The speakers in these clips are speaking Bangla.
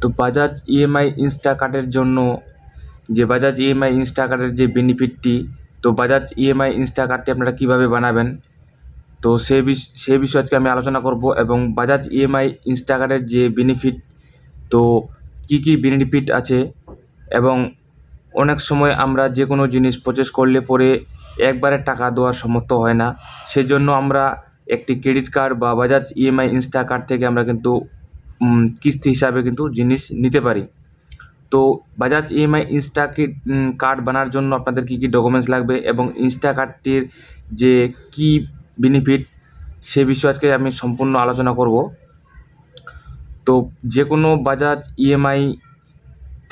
তো বাজাজ ইএমআই ইনস্টাকার্টের জন্য যে বাজাজ ইএমআই ইনস্টাকার্টের যে বেনিফিটটি, তো বাজাজ ইএমআই ইনস্টাকার্টটি আপনারা কীভাবে বানাবেন, তো সে বিষয়ে আজকে আমি আলোচনা করব। এবং বাজাজ ইএমআই ইনস্টাকার্টের যে বেনিফিট, তো কী কী বেনিফিট আছে, এবং অনেক সময় আমরা যে কোনো জিনিস পারচেজ করলে পরে একবারে টাকা দেওয়ার সামর্থ্য হয় না, সেজন্য আমরা একটি ক্রেডিট কার্ড বা বাজাজ ইএমআই ইনস্টাকার্ট থেকে আমরা কিন্তু কিস্তি হিসাবে কিন্তু জিনিস নিতে পারি। তো বাজাজ ইএমআই কার্ড বানার জন্য আপনাদের কী কী ডকুমেন্টস লাগবে এবং ইনস্টাকার্টটির যে কী বেনিফিট, সে বিষয়ে আজকে আমি সম্পূর্ণ আলোচনা করব। তো যে কোনো বাজাজ ইএমআই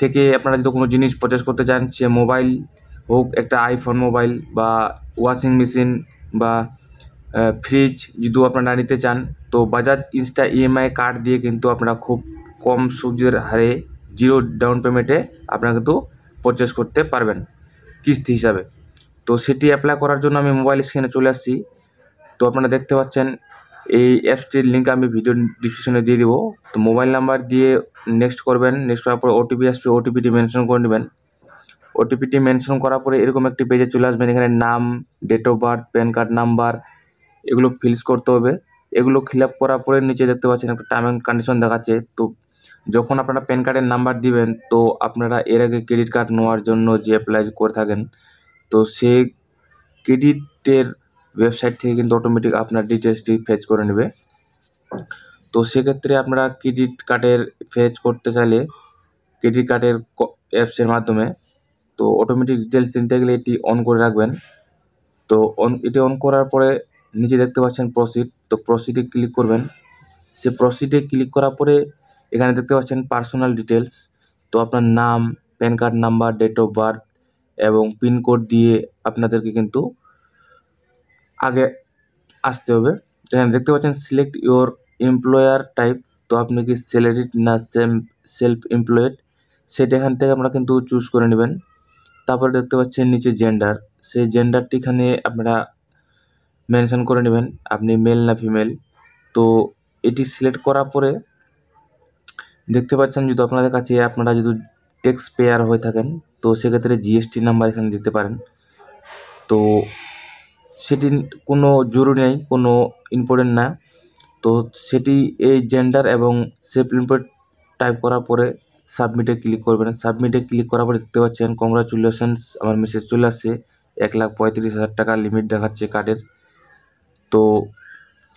থেকে আপনারা যদি কোনো জিনিস পারচেজ করতে চান, সে মোবাইল হোক, একটা আইফোন মোবাইল বা ওয়াশিং মেশিন বা ফ্রিজ যদিও আপনারা নিতে চান, তো বাজাজ ইএমআই কার্ড দিয়ে কিন্তু আপনারা খুব কম সুদের হারে জিরো ডাউন পেমেন্টে আপনারা কিন্তু পারচেজ করতে পারবেন কিস্তি হিসাবে। তো সেটি অ্যাপ্লাই করার জন্য আমি মোবাইল স্ক্রিনে চলে আসছি। তো আপনারা দেখতে পাচ্ছেন এই অ্যাপসটির লিঙ্ক আমি ভিডিও ডিসক্রিপশনে দিয়ে দেবো। তো মোবাইল নাম্বার দিয়ে নেক্সট করবেন, নেক্সট করার পর ওটিপি আসবে, ওটিপিটি মেনশন করে নেবেন। ওটিপিটি মেনশন করার পরে এরকম একটি পেজে চলে আসবেন। এখানে নাম, date of birth, PAN card number, এগুলো ফিলস করতে হবে। এগুলো ফিল আপ করার পরে নিচে দেখতে পাচ্ছেন একটা টার্ম অ্যান্ড কন্ডিশন দেখাচ্ছে। তো যখন আপনারা প্যান কার্ডের নাম্বার দিবেন, তো আপনারা এর আগে ক্রেডিট কার্ড নেওয়ার জন্য যে অ্যাপ্লাই করে থাকেন, তো সে ক্রেডিটের ওয়েবসাইট থেকে কিন্তু অটোমেটিক আপনার ডিটেলসটি ফেচ করে নেবে। তো সেক্ষেত্রে আপনারা ক্রেডিট কার্ডের ফেচ করতে চাইলে ক্রেডিট কার্ডের অ্যাপসের মাধ্যমে, তো অটোমেটিক ডিটেলস দিতে গেলে এটি অন করে রাখবেন। তো এটি অন করার পরে নিচে দেখতে পাচ্ছেন প্রসিড, তো প্রসিডে ক্লিক করবেন। সে প্রসিডে ক্লিক করার পরে এখানে দেখতে পাচ্ছেন পার্সোনাল ডিটেলস। তো আপনার নাম, PAN card number, date of birth এবং পিনকোড দিয়ে আপনাদেরকে কিন্তু আগে আসতে হবে। এখানে দেখতে পাচ্ছেন সিলেক্ট ইওর এমপ্লয়ার টাইপ, তো আপনি কি স্যালারিড না সেলফ এমপ্লয়েড, সেটা এখান থেকে আমরা কিন্তু চুজ করে নেবেন। তারপরে দেখতে পাচ্ছেন নিচে জেন্ডার, সেই জেন্ডারটি এখানে আপনারা মেনশন করে নেবেন, আপনি মেল না ফিমেল। তো এটি সিলেক্ট করার পরে দেখতে পাচ্ছেন যদি আপনাদের কাছে আপনারা যদি ট্যাক্স পেয়ার হয়ে থাকেন, তো সেক্ষেত্রে জিএসটি নাম্বার এখানে দিতে পারেন। তো সেটি কোনো জরুরি নেই, কোনো ইম্পর্টেন্ট না। তো সেটি এই জেন্ডার এবং সেলফ এমপ্লয়েড টাইপ করার পরে সাবমিটে ক্লিক করবেন। সাবমিটে ক্লিক করার পরে দেখতে পাচ্ছেন কংগ্রাচুলেশনস, আমার মেসেজ চলে আসছে। 1,35,000 টাকার লিমিট দেখাচ্ছে কার্ডের। তো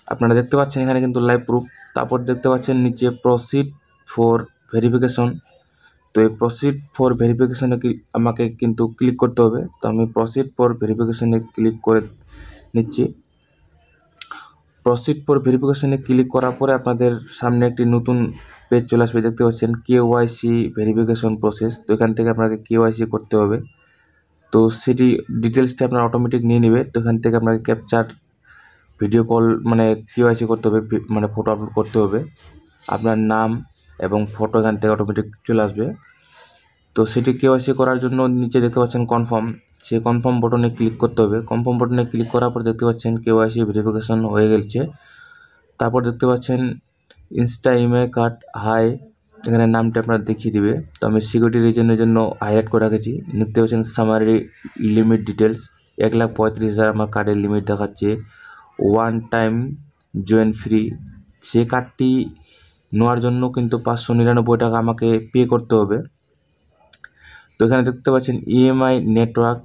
আপনারা দেখতে পাচ্ছেন এখানে কিন্তু লাইভ প্রুফ। তারপর দেখতে পাচ্ছেন নিচে প্রসিড ফর ভেরিফিকেশন। তো এই প্রসিড ফর ভেরিফিকেশনে আমাকে কিন্তু ক্লিক করতে হবে। তো আমি প্রসিড ফর ভেরিফিকেশনে ক্লিক করে নিচ্ছি। প্রসিড ফর ভেরিফিকেশনে ক্লিক করার পরে আপনাদের সামনে একটি নতুন পেজ চলে আসবে। দেখতে পাচ্ছেন কেওয়াইসি ভেরিফিকেশন প্রসেস। তো এখান থেকে আপনাকে কেওয়াইসি করতে হবে। তো সেটি ডিটেলসটা আপনার অটোমেটিক নিয়ে নেবে। তো এখান থেকে আপনাকে ক্যাপচার ভিডিও কল মানে কেওয়াইসি করতে হবে, মানে ফটো আপলোড করতে হবে। আপনার নাম এবং ফটো এখান থেকে অটোমেটিক চলে আসবে। তো সেটি কেওয়াইসি করার জন্য নিচে দেখতে পাচ্ছেন কনফার্ম, সেই কনফার্ম বাটনে ক্লিক করতে হবে। কনফার্ম বাটনে ক্লিক করার পর দেখতে পাচ্ছেন কেওয়াইসি ভেরিফিকেশন হয়ে গেছে। তারপর দেখতে পাচ্ছেন ইনস্টা ইমেল কার্ড হাই, এখানে নামটা আপনার দেখিয়ে দিবে। তো আমি সিকিউরিটি রিজনের জন্য হাইলাইট করে রেখেছি। দেখতে পাচ্ছেন সামারি লিমিট ডিটেলস, 1,35,000 আমার কার্ডের লিমিট দেখাচ্ছে। ওয়ান টাইম জয়েন ফ্রি, সে কার্ডটি নেওয়ার জন্য কিন্তু 599 টাকা আমাকে পে করতে হবে। তো এখানে দেখতে পাচ্ছেন ইএমআই নেটওয়ার্ক,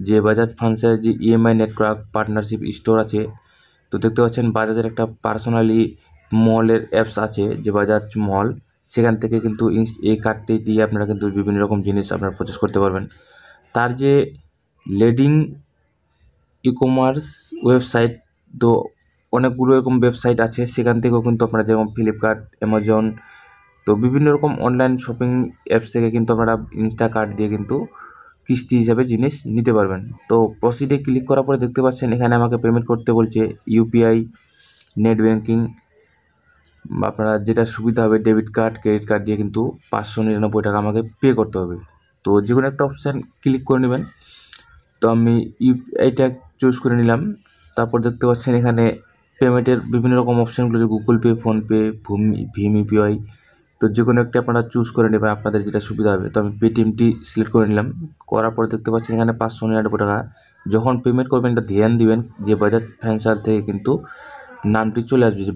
যে বাজাজ ফাইন্যান্সের যে ইএমআই নেটওয়ার্ক পার্টনারশিপ স্টোর আছে। তো দেখতে পাচ্ছেন বাজাজের একটা পার্সোনালি মলের অ্যাপস আছে, যে বাজাজ মল, সেখান থেকে কিন্তু এই কার্ডটি দিয়ে আপনারা কিন্তু বিভিন্ন রকম জিনিস আপনারা পারচেজ করতে পারবেন। তার যে লিডিং ই কমার্স ওয়েবসাইট, তো অনেকগুলো এরকম ওয়েবসাইট আছে, সেখান থেকেও কিন্তু আপনারা যেমন ফ্লিপকার্ট, অ্যামাজন, তো বিভিন্ন রকম অনলাইন শপিং অ্যাপস থেকে কিন্তু আপনারা ইনস্টাকার্ট দিয়ে কিন্তু কিস্তি হিসাবে জিনিস নিতে পারবেন। তো প্রসিডে ক্লিক করার পরে দেখতে পাচ্ছেন এখানে আমাকে পেমেন্ট করতে বলছে ইউপিআই, নেট ব্যাঙ্কিং, আপনারা যেটা সুবিধা হবে ডেবিট কার্ড, ক্রেডিট কার্ড দিয়ে কিন্তু 599 টাকা আমাকে পে করতে হবে। তো যে কোনো একটা অপশান ক্লিক করে নেবেন। তো আমি ইউপিআইটা চুজ করে নিলাম। তারপর দেখতে পাচ্ছেন এখানে পেমেন্টের বিভিন্ন রকম অপশানগুলো, যে গুগল পে, ফোনপে, ভীম ইউপিআই, তো যে কোনো একটা আপনারা চুজ করে নেবেন, আপনাদের যেটা সুবিধা হবে। তো আমি পেটিএমটি সিলেক্ট করে নিলাম। করার পরে দেখতে পাচ্ছেন এখানে 599 টাকা। যখন পেমেন্ট করবেন এটা ধ্যান দিবেন যে বাজাজ ফাইন্যান্সার থেকে কিন্তু নামটি চলে আসবে, যে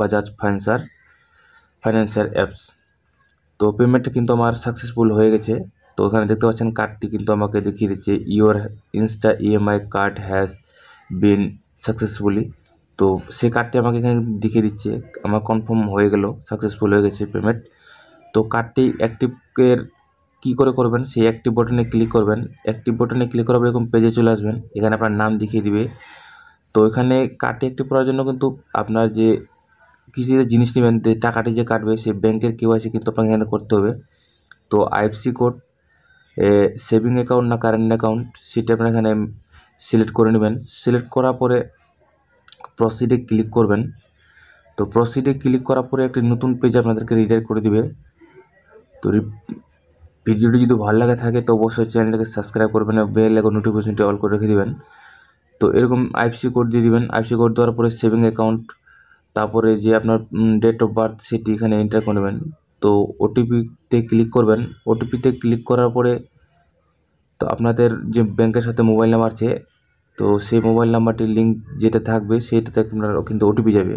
বাজাজ ফাইন্যান্সার অ্যাপস। তো পেমেন্টটা কিন্তু আমার সাকসেসফুল হয়ে গেছে। তো এখানে দেখতে পাচ্ছেন কার্ডটি কিন্তু আমাকে দেখিয়ে দিচ্ছে your Insta EMI card has been successfully. তো সেই কার্ডটি আমাকে এখানে দেখিয়ে দিচ্ছে, আমার কনফার্ম হয়ে গেল, সাকসেসফুল হয়ে গেছে পেমেন্ট। তো কার্ডটি অ্যাক্টিভের কী করে করবেন, সেই অ্যাক্টিভ বাটনে ক্লিক করবেন। অ্যাক্টিভ বাটনে ক্লিক করার পর এরকম পেজে চলে আসবেন, এখানে আপনার নাম দেখিয়ে দিবে। তো এখানে কার্ডটি অ্যাক্টিভ করার জন্য কিন্তু আপনার যে কিছু জিনিস নেবেন, যে টাকাটি যে কাটবে সেই ব্যাংকের কেওয়াইসি কিন্তু আপনাকে এখানে করতে হবে। তো আইএফসি কোড, সেভিং অ্যাকাউন্ট না কারেন্ট অ্যাকাউন্ট, সেটা আপনারা এখানে সিলেক্ট করে নেবেন। সিলেক্ট করার পরে প্রসিডে ক্লিক করবেন। তো প্রসিডে ক্লিক করার পরে একটি নতুন পেজ আপনাদেরকে রিডাইরেক্ট করে দিবে। তো ভিডিওটি যদি ভালো লাগে থাকে তো অবশ্যই চ্যানেলটাকে সাবস্ক্রাইব করবেন এবং বেল আইকন নোটিফিকেশনটি অল করে রেখে দেবেন। তো এরকম আইএফসি কোড দিয়ে দিবেন। আইএফসি কোড দেওয়ার পরে সেভিং অ্যাকাউন্ট, তারপরে যে আপনার ডেট অফ বার্থ সেটি এখানে এন্টার করে নেবেন। তো ওটিপিতে ক্লিক করবেন। ওটিপিতে ক্লিক করার পরে তো আপনাদের যে ব্যাংকের সাথে মোবাইল নাম্বার আছে, তো সেই মোবাইল নাম্বারটির লিঙ্ক যেটা থাকবে সেইটাতে আপনার কিন্তু ওটিপি যাবে।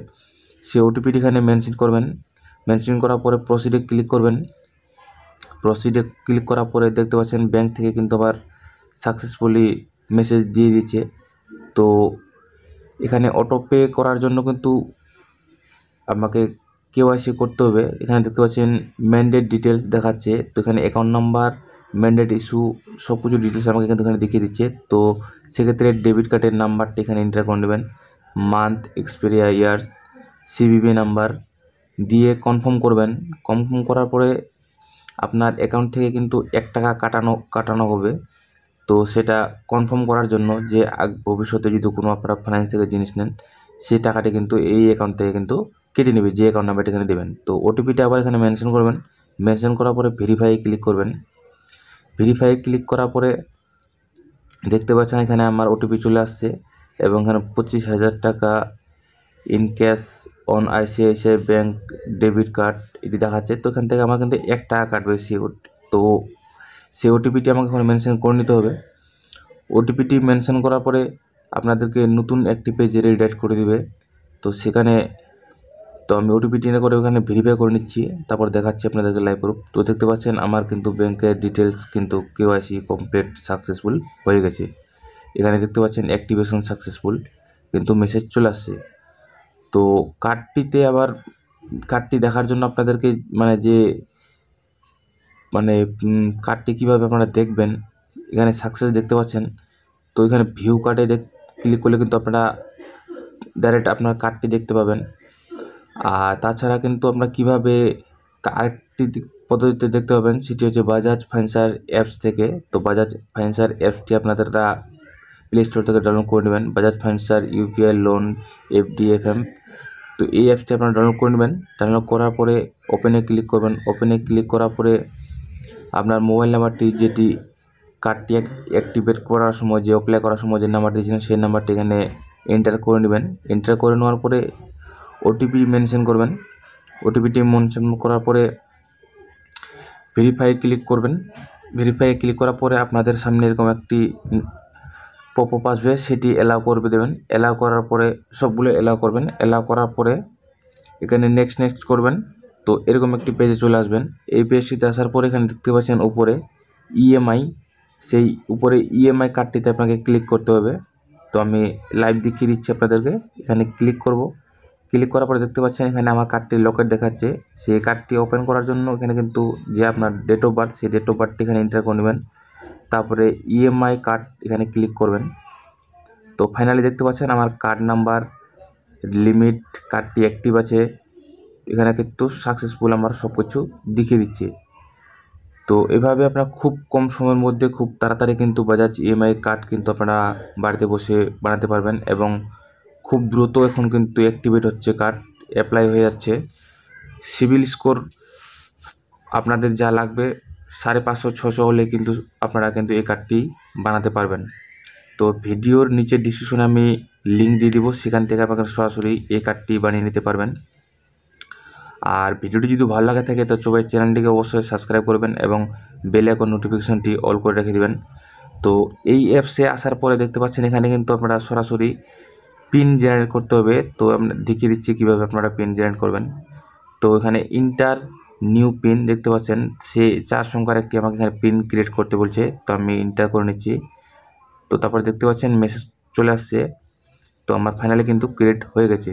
সেই ওটিপিটি এখানে মেনশন করবেন। মেনশন করার পরে প্রসিডে ক্লিক করবেন। প্রসিডে ক্লিক করার পরে দেখতে পাচ্ছেন ব্যাংক থেকে কিন্তু আবার সাকসেসফুলি মেসেজ দিয়ে দিচ্ছে। তো এখানে অটো পে করার জন্য কিন্তু আমাকে কেওয়াইসি করতে হবে। এখানে দেখতে পাচ্ছেন ম্যান্ডেট ডিটেলস দেখাচ্ছে। তো এখানে অ্যাকাউন্ট নাম্বার, ম্যান্ডেট ইস্যু সব কিছু ডিটেলস আমাকে কিন্তু এখানে দেখিয়ে দিচ্ছে। তো সেক্ষেত্রে ডেবিট কার্ডের নাম্বারটা এখানে এন্টার করে নেবেন, month, Xperia years, CVV number দিয়ে কনফার্ম করবেন। কনফার্ম করার পরে আপনার অ্যাকাউন্ট থেকে কিন্তু 1 টাকা কাটানো হবে। তো সেটা কনফার্ম করার জন্য যে ভবিষ্যতে যদি কোনো আপনারা ফাইন্যান্স থেকে জিনিস নেন, সেই টাকাটি কিন্তু এই অ্যাকাউন্ট থেকে কিন্তু কেটে নেবে, যে অ্যাকাউন্ট নাম্বারটা এখানে দেবেন। তো ওটিপিটা আবার এখানে মেনশন করবেন। মেনশন করার পরে ভেরিফাই ক্লিক করবেন। ভেরিফাই ক্লিক করার পরে দেখতে পাচ্ছেন এখানে আমার ওটিপি চলে আসছে এবং এখানে 25,000 টাকা in cash on ICICI bank debit card এটি দেখাচ্ছে। তো এখান থেকে আমার কিন্তু 1 টাকা কাটবে তো সেই ওটিপিটি আমাকে এখানে মেনশন করে নিতে হবে। ওটিপিটি মেনশন করার পরে আপনাদেরকে নতুন একটি পেজে রিডাইরেক্ট করে দিবে। তো সেখানে তো আমি ওটিপিটি এনে করে ওখানে ভেরিফাই করে নিচ্ছি, তারপর দেখাচ্ছি আপনাদেরকে লাইভ প্রুফ। তো দেখতে পাচ্ছেন আমার কিন্তু ব্যাংকের ডিটেলস কিন্তু কেওয়াইসি কমপ্লিট সাকসেসফুল হয়ে গেছে। এখানে দেখতে পাচ্ছেন অ্যাক্টিভেশন সাকসেসফুল কিন্তু মেসেজ চলে আসছে। তো কার্ডটি দেখার জন্য আপনাদেরকে কার্ডটি কীভাবে আপনারা দেখবেন, এখানে সাকসেস দেখতে পাচ্ছেন। তো এখানে ভিউ কার্ডে ক্লিক করলে কিন্তু আপনারা ডাইরেক্ট আপনার কার্ডটি দেখতে পাবেন। আর তাছাড়া কিন্তু আপনারা কীভাবে আরেকটি পদ্ধতিতে দেখতে পাবেন, সেটি হচ্ছে বাজাজ ফাইন্যান্সার অ্যাপস থেকে। তো বাজাজ ফাইন্যান্সার অ্যাপসটি আপনারা প্লে স্টোর থেকে ডাউনলোড করে নেবেন, বাজাজ ফাইন্যান্সার ইউপিআই লোন এফডিএফএম। তো এই অ্যাপসটি আপনারা ডাউনলোড করে নেবেন। ডাউনলোড করার পরে ওপেনে ক্লিক করবেন। ওপেনে ক্লিক করার পরে আপনার মোবাইল নাম্বারটি, যেটি কার্ডটি অ্যাক্টিভেট করার সময়, যে অ্যাপ্লাই করার সময় যে নাম্বার দিয়েছিলেন সেই নাম্বারটি এখানে এন্টার করে নেবেন। এন্টার করে নেওয়ার পরে ওটিপি মেনশন করবেন। ওটিপিটি মেনশন করার পরে ভেরিফাই ক্লিক করবেন। ভেরিফাই ক্লিক করার পরে আপনাদের সামনে এরকম একটি পপআপ আসবে, সেটি অ্যালাউ করে দেবেন। অ্যালাউ করার পরে সবগুলো অ্যালাউ করবেন। অ্যালাউ করার পরে এখানে নেক্সট করবেন। তো এরকম একটি পেজে চলে আসবেন। এই পেজটিতে আসার পরে এখানে দেখতে পাচ্ছেন উপরে ইএমআই, সেই উপরে ইএমআই কার্ডটিতে আপনাকে ক্লিক করতে হবে। তো আমি লাইভ দেখিয়ে দিচ্ছি আপনাদেরকে। এখানে ক্লিক করব। ক্লিক করার পরে দেখতে পাচ্ছেন এখানে আমার কার্ডটির লকেট দেখাচ্ছে। সেই কার্ডটি ওপেন করার জন্য এখানে কিন্তু যে আপনার ডেট অফ বার্থ, সেই ডেট অফ বার্থটি এখানে এন্টার করে নেবেন। তারপরে ইএমআই কার্ড এখানে ক্লিক করবেন। তো ফাইনালি দেখতে পাচ্ছেন আমার কার্ড নাম্বার, লিমিট, কার্ডটি অ্যাক্টিভ আছে। এখানে কিন্তু সাকসেসফুল আমার সব কিছু দেখিয়ে দিচ্ছে। তো এভাবে আপনারা খুব কম সময়ের মধ্যে খুব তাড়াতাড়ি কিন্তু বাজাজ ইএমআই কার্ড কিন্তু আপনারা বাড়িতে বসে বানাতে পারবেন এবং খুব দ্রুত এখন কিন্তু অ্যাক্টিভেট হচ্ছে, কার্ড অ্যাপ্লাই হয়ে যাচ্ছে। সিবিল স্কোর আপনাদের যা লাগবে 550-600 হলে কিন্তু আপনারা কিন্তু এই কার্ডটি বানাতে পারবেন। তো ভিডিওর নিচে ডিসক্রিপশনে আমি লিঙ্ক দিয়ে দিব, সেখান থেকে আপনারা সরাসরি এই কার্ডটি বানিয়ে নিতে পারবেন। আর ভিডিওটি যদি ভালো লাগে থাকে তো সবাই চ্যানেলটিকে অবশ্যই সাবস্ক্রাইব করবেন এবং বেল আইকন নোটিফিকেশনটি অল করে রেখে দেবেন। তো এই অ্যাপসে আসার পরে দেখতে পাচ্ছেন এখানে কিন্তু আপনারা সরাসরি পিন জেনারেট করতে হবে। তো আমি দেখিয়ে দিচ্ছি কীভাবে আপনারা পিন জেনারেট করবেন। তো এখানে ইন্টার নিউ পিন দেখতে পাচ্ছেন, সে 4 সংখ্যার একটি আমাকে এখানে পিন ক্রিয়েট করতে বলছে। তো আমি ইন্টার করে নিচ্ছি। তো তারপরে দেখতে পাচ্ছেন মেসেজ চলে আসছে। তো আমার ফাইনালি কিন্তু ক্রিয়েট হয়ে গেছে।